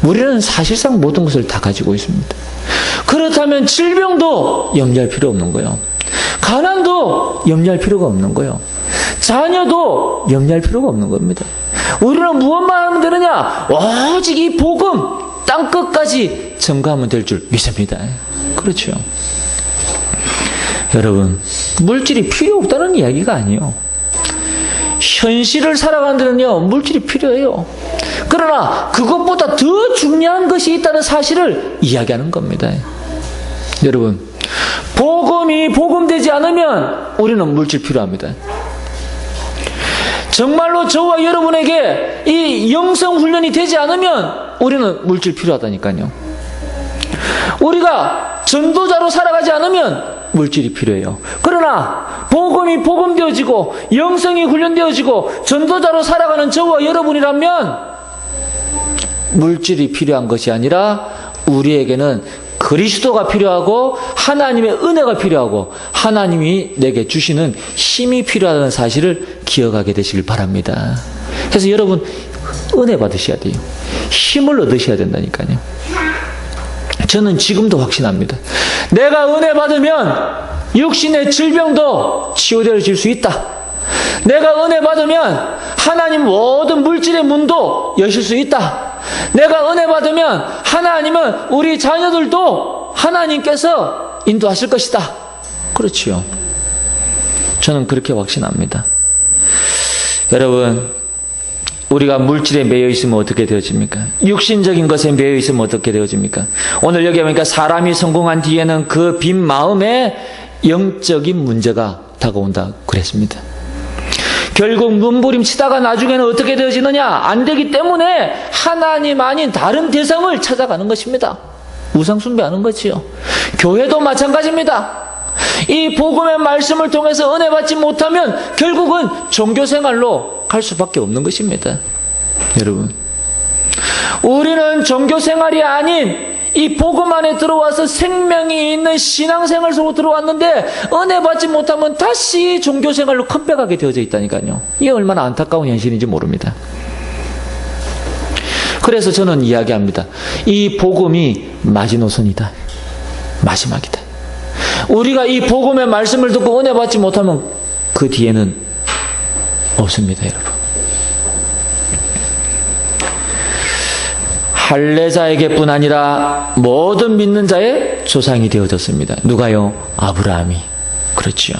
우리는 사실상 모든 것을 다 가지고 있습니다. 그렇다면 질병도 염려할 필요 없는 거예요. 가난도 염려할 필요가 없는 거예요. 자녀도 염려할 필요가 없는 겁니다. 우리는 무엇만 하면 되느냐? 오직 이 복음 땅끝까지 전가하면 될 줄 믿습니다. 그렇죠. 여러분, 물질이 필요 없다는 이야기가 아니에요. 현실을 살아가는 데는요 물질이 필요해요. 그러나 그것보다 더 중요한 것이 있다는 사실을 이야기하는 겁니다. 여러분, 복음이 복음되지 않으면 우리는 물질 필요합니다. 정말로 저와 여러분에게 이 영성 훈련이 되지 않으면 우리는 물질 필요하다니까요. 우리가 전도자로 살아가지 않으면 물질이 필요해요. 그러나 복음이 복음되어지고 영성이 훈련되어지고 전도자로 살아가는 저와 여러분이라면 물질이 필요한 것이 아니라 우리에게는 그리스도가 필요하고 하나님의 은혜가 필요하고 하나님이 내게 주시는 힘이 필요하다는 사실을 기억하게 되시길 바랍니다. 그래서 여러분, 은혜 받으셔야 돼요. 힘을 얻으셔야 된다니까요. 저는 지금도 확신합니다. 내가 은혜 받으면 육신의 질병도 치유되어질 수 있다. 내가 은혜 받으면 하나님 모든 물질의 문도 여실 수 있다. 내가 은혜 받으면 하나님은 우리 자녀들도 하나님께서 인도하실 것이다. 그렇지요. 저는 그렇게 확신합니다. 여러분, 우리가 물질에 매여 있으면 어떻게 되어집니까? 육신적인 것에 매여 있으면 어떻게 되어집니까? 오늘 여기 보니까 사람이 성공한 뒤에는 그 빈 마음에 영적인 문제가 다가온다 그랬습니다. 결국 눈부림치다가 나중에는 어떻게 되어지느냐? 안 되기 때문에 하나님 아닌 다른 대상을 찾아가는 것입니다. 우상숭배하는 거지요. 교회도 마찬가지입니다. 이 복음의 말씀을 통해서 은혜 받지 못하면 결국은 종교생활로 갈 수밖에 없는 것입니다. 여러분, 우리는 종교생활이 아닌 이 복음 안에 들어와서 생명이 있는 신앙생활 속으로 들어왔는데 은혜 받지 못하면 다시 종교생활로 컴백하게 되어져 있다니까요. 이게 얼마나 안타까운 현실인지 모릅니다. 그래서 저는 이야기합니다. 이 복음이 마지노선이다. 마지막이다. 우리가 이 복음의 말씀을 듣고 은혜 받지 못하면 그 뒤에는 없습니다, 여러분. 할례자에게뿐 아니라 모든 믿는 자의 조상이 되어졌습니다. 누가요? 아브라함이. 그렇지요.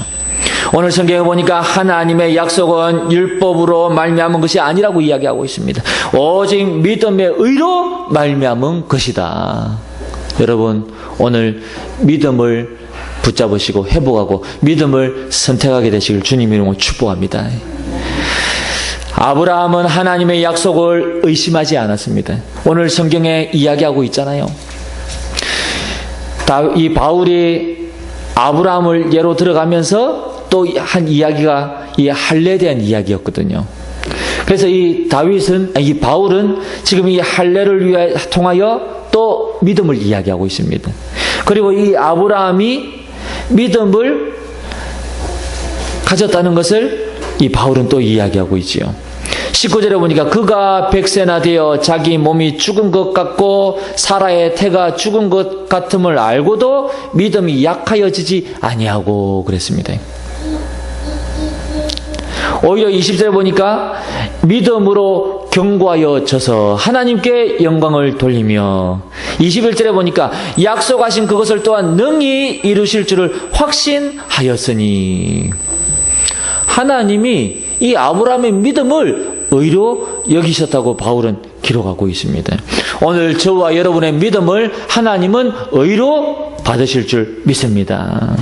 오늘 성경에 보니까 하나님의 약속은 율법으로 말미암은 것이 아니라고 이야기하고 있습니다. 오직 믿음의 의로 말미암은 것이다. 여러분, 오늘 믿음을 붙잡으시고 회복하고 믿음을 선택하게 되시길 주님 이름으로 축복합니다. 아브라함은 하나님의 약속을 의심하지 않았습니다. 오늘 성경에 이야기하고 있잖아요. 이 바울이 아브라함을 예로 들어가면서 또 한 이야기가 이 할례에 대한 이야기였거든요. 그래서 이 바울은 지금 이 할례를 통하여 또 믿음을 이야기하고 있습니다. 그리고 이 아브라함이 믿음을 가졌다는 것을 이 바울은 또 이야기하고 있지요. 19절에 보니까 그가 100세나 되어 자기 몸이 죽은 것 같고 사라의 태가 죽은 것 같음을 알고도 믿음이 약하여지지 아니하고 그랬습니다. 오히려 20절에 보니까 믿음으로 견고하여져서 하나님께 영광을 돌리며 21절에 보니까 약속하신 그것을 또한 능히 이루실 줄을 확신하였으니 하나님이 이 아브라함의 믿음을 의로 여기셨다고 바울은 기록하고 있습니다. 오늘 저와 여러분의 믿음을 하나님은 의로 받으실 줄 믿습니다.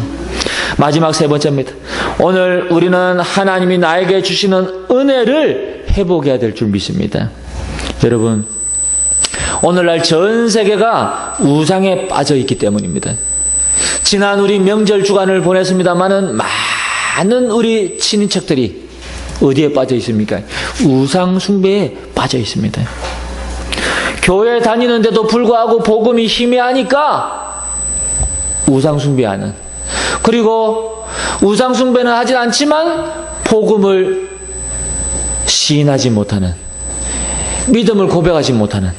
마지막 세 번째입니다. 오늘 우리는 하나님이 나에게 주시는 은혜를 회복해야 될 줄 믿습니다. 여러분, 오늘날 전 세계가 우상에 빠져 있기 때문입니다. 지난 우리 명절 주간을 보냈습니다마는 많은 우리 친인척들이 어디에 빠져 있습니까? 우상 숭배에 빠져 있습니다. 교회 다니는데도 불구하고 복음이 희미하니까 우상 숭배하는, 그리고 우상 숭배는 하진 않지만 복음을 시인하지 못하는, 믿음을 고백하지 못하는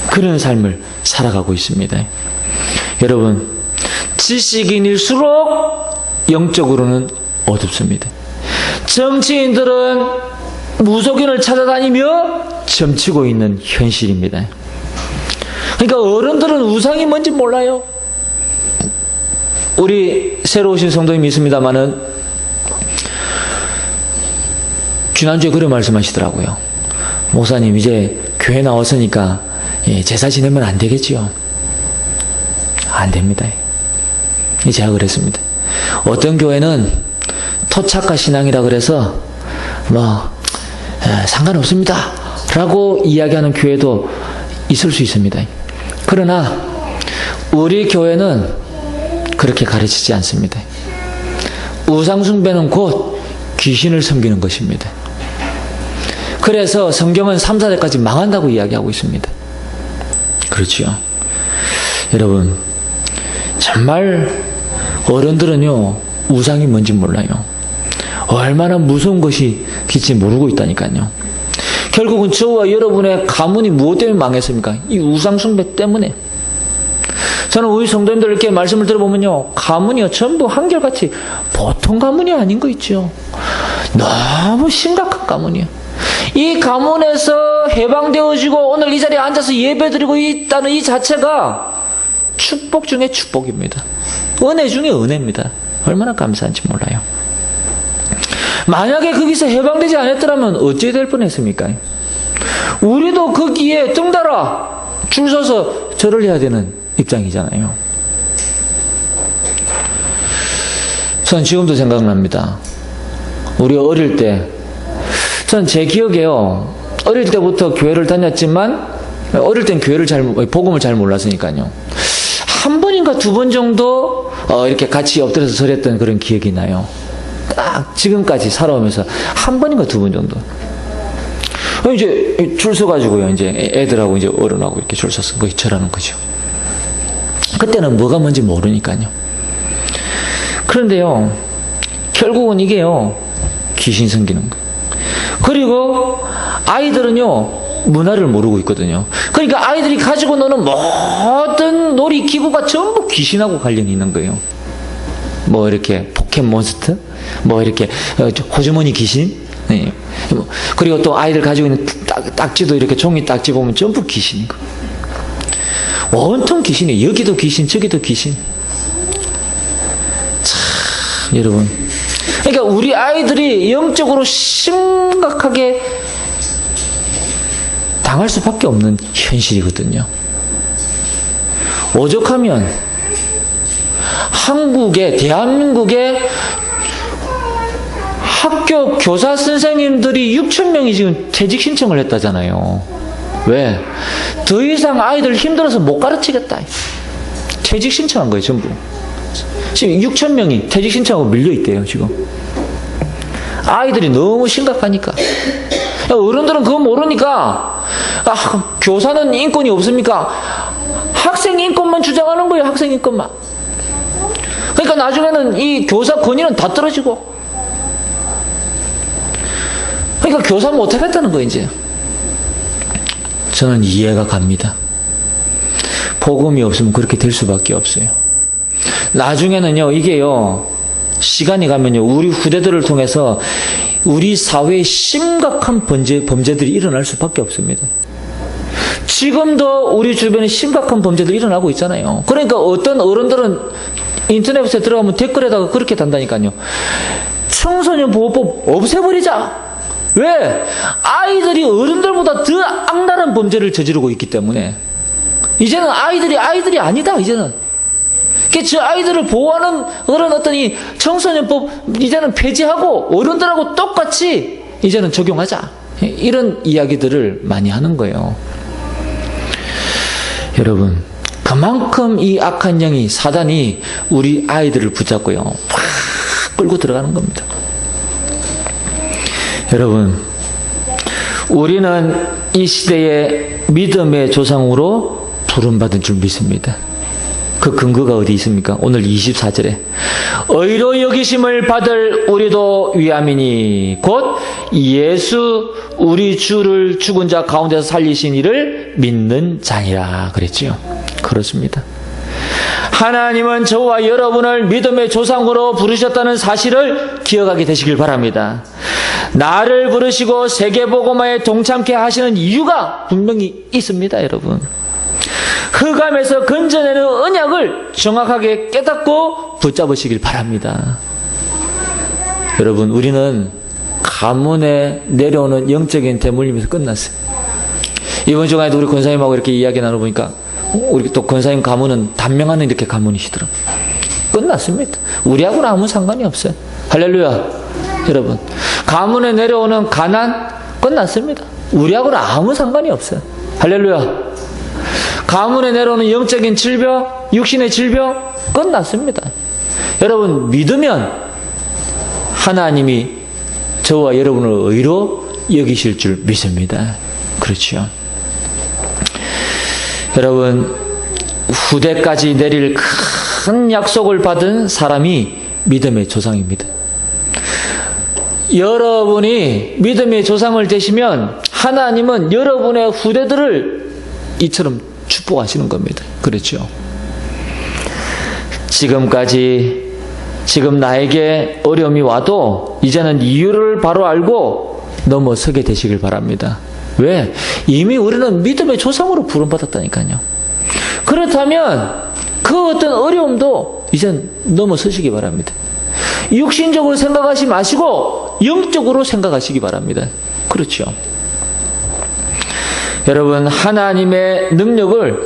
그런 삶을 살아가고 있습니다. 여러분, 지식인일수록 영적으로는 어둡습니다. 정치인들은 무속인을 찾아다니며 점치고 있는 현실입니다. 그러니까 어른들은 우상이 뭔지 몰라요. 우리 새로 오신 성도님이 있습니다마는 지난주에 그런 말씀하시더라고요. 목사님, 이제 교회 나왔으니까 제사 지내면 안 되겠지요? 안 됩니다. 제가 그랬습니다. 어떤 교회는 토착화 신앙이라 그래서 상관없습니다 라고 이야기하는 교회도 있을 수 있습니다. 그러나 우리 교회는 그렇게 가르치지 않습니다. 우상 숭배는 곧 귀신을 섬기는 것입니다. 그래서 성경은 3, 4대까지 망한다고 이야기하고 있습니다. 그렇지요. 여러분, 정말 어른들은요, 우상이 뭔지 몰라요. 얼마나 무서운 것이 길지 모르고 있다니까요. 결국은 저와 여러분의 가문이 무엇 때문에 망했습니까? 이 우상 숭배 때문에. 저는 우리 성도님들 이렇게 말씀을 들어보면요, 가문이요 전부 한결같이 보통 가문이 아닌 거 있죠. 너무 심각한 가문이요. 이 가문에서 해방되어지고 오늘 이 자리에 앉아서 예배드리고 있다는 이 자체가 축복 중에 축복입니다. 은혜 중에 은혜입니다. 얼마나 감사한지 몰라요. 만약에 거기서 해방되지 않았더라면 어찌 될 뻔했습니까? 우리도 거기에 등달아 줄 서서 절을 해야 되는 입장이잖아요. 전 지금도 생각납니다. 우리 어릴 때, 전 제 기억에요, 어릴 때부터 교회를 다녔지만 어릴 땐 복음을 잘 몰랐으니까요, 한 번인가 두 번 정도 이렇게 같이 엎드려서 절했던 그런 기억이 나요. 딱 지금까지 살아오면서 한 번인가 두 번 정도. 이제 줄 서가지고요, 이제 애들하고 이제 어른하고 이렇게 줄 서서 거의 절하는 거죠. 그때는 뭐가 뭔지 모르니까요. 그런데요, 결국은 이게요, 귀신 섬기는 거예요. 그리고 아이들은요, 문화를 모르고 있거든요. 그러니까 아이들이 가지고 노는 모든 놀이 기구가 전부 귀신하고 관련이 있는 거예요. 뭐 이렇게 포켓몬스터, 뭐 이렇게 호주머니 귀신, 네. 그리고 또 아이들 가지고 있는 딱지도 이렇게 종이 딱지 보면 전부 귀신인 거. 온통 귀신이에요. 여기도 귀신, 저기도 귀신. 참, 여러분. 그러니까 우리 아이들이 영적으로 심각하게 당할 수밖에 없는 현실이거든요. 오죽하면 대한민국의 학교 교사 선생님들이 6,000명이 지금 퇴직 신청을 했다잖아요. 왜? 더 이상 아이들 힘들어서 못 가르치겠다. 퇴직 신청한 거예요, 전부. 지금 6천 명이 퇴직 신청하고 밀려있대요, 지금. 아이들이 너무 심각하니까. 어른들은 그거 모르니까, 교사는 인권이 없습니까? 학생 인권만 주장하는 거예요, 학생 인권만. 그러니까 나중에는 이 교사 권위는 다 떨어지고. 그러니까 교사 못하겠다는 거예요, 이제. 저는 이해가 갑니다. 복음이 없으면 그렇게 될 수밖에 없어요. 나중에는요, 이게요, 시간이 가면요, 우리 후대들을 통해서 우리 사회에 심각한 범죄들이 일어날 수밖에 없습니다. 지금도 우리 주변에 심각한 범죄들이 일어나고 있잖아요. 그러니까 어떤 어른들은 인터넷에 들어가면 댓글에다가 그렇게 단다니까요. 청소년 보호법 없애버리자. 왜? 아이들이 어른들보다 더 악랄한 범죄를 저지르고 있기 때문에 이제는 아이들이 아니다. 이제는 저 아이들을 보호하는 그런 어떤 이 청소년법 이제는 폐지하고 어른들하고 똑같이 이제는 적용하자. 이런 이야기들을 많이 하는 거예요. 여러분, 그만큼 이 악한 영이, 사단이 우리 아이들을 붙잡고요, 팍 끌고 들어가는 겁니다. 여러분, 우리는 이 시대의 믿음의 조상으로 부름받은 줄 믿습니다. 그 근거가 어디 있습니까? 오늘 24절에 의로 여기심을 받을 우리도 위함이니 곧 예수 우리 주를 죽은 자 가운데서 살리신 이를 믿는 자니라 그랬지요. 그렇습니다. 하나님은 저와 여러분을 믿음의 조상으로 부르셨다는 사실을 기억하게 되시길 바랍니다. 나를 부르시고 세계복음화에 동참케 하시는 이유가 분명히 있습니다, 여러분. 흑암에서 건져내는 언약을 정확하게 깨닫고 붙잡으시길 바랍니다. 여러분, 우리는 가문에 내려오는 영적인 대물림에서 끝났어요. 이번 주간에도 우리 권사님하고 이렇게 이야기 나눠보니까 우리 또 권사님 가문은 단명하는 이렇게 가문이시더라고요. 끝났습니다. 우리하고는 아무 상관이 없어요. 할렐루야. 여러분, 가문에 내려오는 가난 끝났습니다. 우리하고는 아무 상관이 없어요. 할렐루야. 가문에 내려오는 영적인 질병, 육신의 질병 끝났습니다. 여러분, 믿으면 하나님이 저와 여러분을 의로 여기실 줄 믿습니다. 그렇죠. 여러분, 후대까지 내릴 큰 약속을 받은 사람이 믿음의 조상입니다. 여러분이 믿음의 조상을 되시면 하나님은 여러분의 후대들을 이처럼 축복하시는 겁니다. 그렇죠? 지금 나에게 어려움이 와도 이제는 이유를 바로 알고 넘어서게 되시길 바랍니다. 왜? 이미 우리는 믿음의 조상으로 부름받았다니까요. 그렇다면 그 어떤 어려움도 이젠 넘어서시기 바랍니다. 육신적으로 생각하지 마시고 영적으로 생각하시기 바랍니다. 그렇죠? 여러분, 하나님의 능력을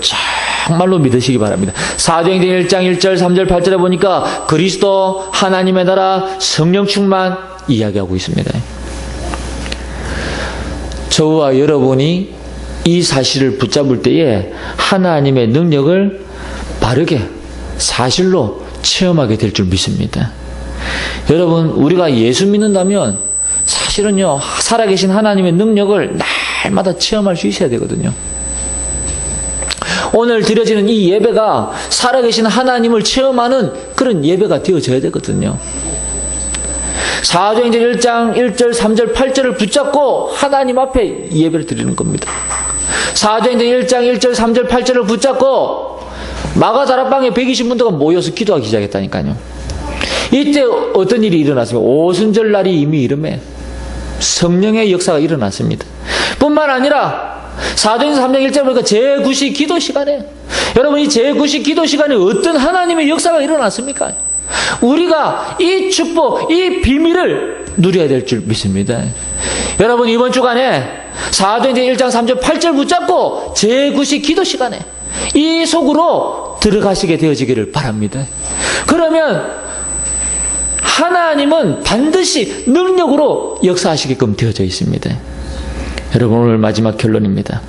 정말로 믿으시기 바랍니다. 사도행전 1장 1절 3절 8절에 보니까 그리스도, 하나님의 나라, 성령 충만 이야기하고 있습니다. 저와 여러분이 이 사실을 붙잡을 때에 하나님의 능력을 바르게 사실로 체험하게 될 줄 믿습니다. 여러분, 우리가 예수 믿는다면 사실은요, 살아계신 하나님의 능력을 날마다 체험할 수 있어야 되거든요. 오늘 드려지는 이 예배가 살아계신 하나님을 체험하는 그런 예배가 되어져야 되거든요. 사도행전 1장 1절 3절 8절을 붙잡고 하나님 앞에 예배를 드리는 겁니다. 사도행전 1장 1절 3절 8절을 붙잡고 마가다락방에 120문도가 모여서 기도하기 시작했다니까요. 이때 어떤 일이 일어났습니까? 오순절 날이 이미 이름에 성령의 역사가 일어났습니다. 뿐만 아니라 사도행전 3장 1절 보니까 제9시 기도 시간에, 여러분, 이 제9시 기도 시간에 어떤 하나님의 역사가 일어났습니까? 우리가 이 축복, 이 비밀을 누려야 될 줄 믿습니다. 여러분, 이번 주간에 사도행전 1장 3절 8절 붙잡고 제9시 기도 시간에 이 속으로 들어가시게 되어지기를 바랍니다. 그러면 하나님은 반드시 능력으로 역사하시게끔 되어져 있습니다. 여러분, 오늘 마지막 결론입니다.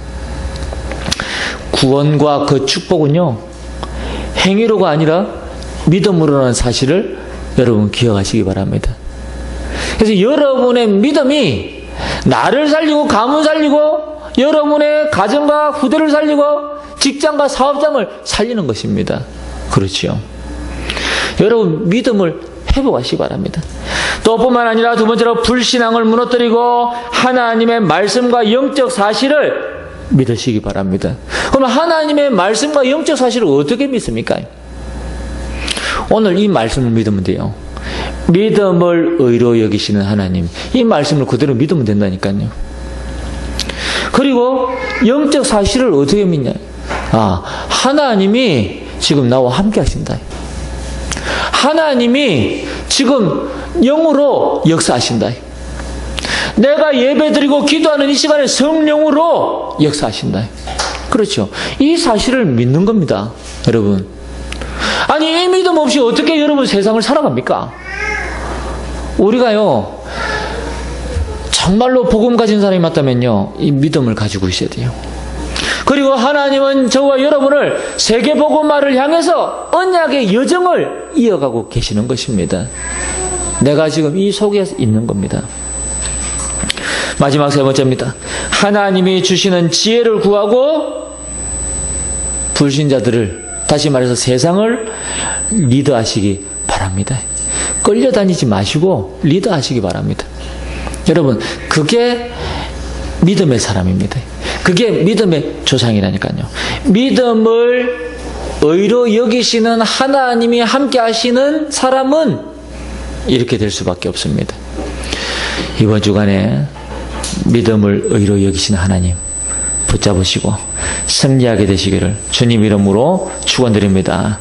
구원과 그 축복은요, 행위로가 아니라 믿음으로라는 사실을 여러분 기억하시기 바랍니다. 그래서 여러분의 믿음이 나를 살리고 가문 살리고 여러분의 가정과 후대를 살리고 직장과 사업장을 살리는 것입니다. 그렇지요. 여러분 믿음을 회복하시기 바랍니다. 또 뿐만 아니라 두 번째로 불신앙을 무너뜨리고 하나님의 말씀과 영적 사실을 믿으시기 바랍니다. 그럼 하나님의 말씀과 영적 사실을 어떻게 믿습니까? 오늘 이 말씀을 믿으면 돼요. 믿음을 의로 여기시는 하나님, 이 말씀을 그대로 믿으면 된다니까요. 그리고 영적 사실을 어떻게 믿냐? 하나님이 지금 나와 함께 하신다. 하나님이 지금 영으로 역사하신다. 내가 예배드리고 기도하는 이 시간에 성령으로 역사하신다. 그렇죠. 이 사실을 믿는 겁니다, 여러분. 아니, 이 믿음 없이 어떻게 여러분 세상을 살아갑니까? 우리가요, 정말로 복음 가진 사람이 맞다면요, 이 믿음을 가지고 있어야 돼요. 그리고 하나님은 저와 여러분을 세계복음화를 향해서 언약의 여정을 이어가고 계시는 것입니다. 내가 지금 이 속에 있는 겁니다. 마지막 세 번째입니다. 하나님이 주시는 지혜를 구하고 불신자들을, 다시 말해서 세상을 리드하시기 바랍니다. 끌려다니지 마시고 리드하시기 바랍니다. 여러분, 그게 믿음의 사람입니다. 그게 믿음의 조상이라니까요. 믿음을 의로 여기시는 하나님이 함께 하시는 사람은 이렇게 될 수밖에 없습니다. 이번 주간에 믿음을 의로 여기시는 하나님 붙잡으시고 승리하게 되시기를 주님 이름으로 축원드립니다.